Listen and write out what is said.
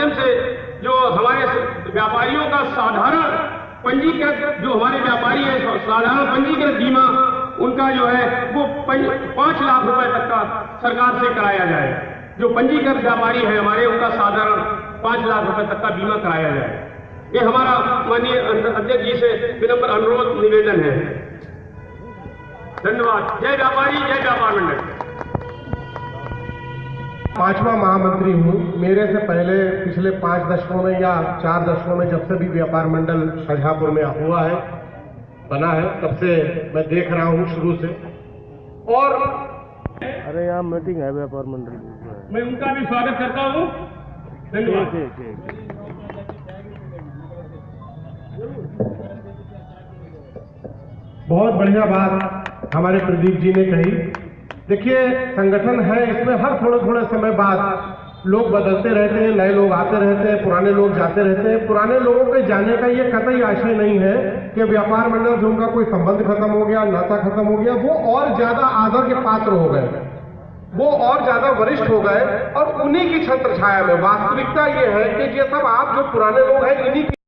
माध्यम से जो हमारे व्यापारियों का साधारण पंजीकृत, जो हमारे व्यापारी है साधारण पंजीकृत बीमा उनका जो है वो 5 लाख रुपए तक का सरकार से कराया जाए। जो पंजीकृत व्यापारी है हमारे, उनका साधारण 5 लाख रुपए तक का बीमा कराया जाए। ये हमारा माननीय अध्यक्ष जी से विनम्र अनुरोध निवेदन है। धन्यवाद। जय व्यापारी, जय व्यापार मंडल। 5वां महामंत्री हूँ। मेरे से पहले पिछले 5 दशकों में या 4 दशकों में जब से भी व्यापार मंडल शाहजहांपुर में हुआ है, बना है, तब से मैं देख रहा हूँ शुरू से। और अरे यहाँ मीटिंग है व्यापार मंडल की, मैं उनका भी स्वागत करता हूँ। धन्यवाद। बहुत बढ़िया बात हमारे प्रदीप जी ने कही। देखिए, संगठन है, इसमें हर थोड़े थोड़े समय बाद लोग बदलते रहते हैं, नए लोग आते रहते हैं, पुराने लोग जाते रहते हैं। पुराने लोगों के जाने का ये कतई आशय नहीं है कि व्यापार मंडल से उनका कोई संबंध खत्म हो गया, नाता खत्म हो गया। वो और ज्यादा आदर के पात्र हो गए, वो और ज्यादा वरिष्ठ हो गए और उन्हीं की छत्र छाया में वास्तविकता ये है कि ये सब आप जो पुराने लोग हैं, इन्हीं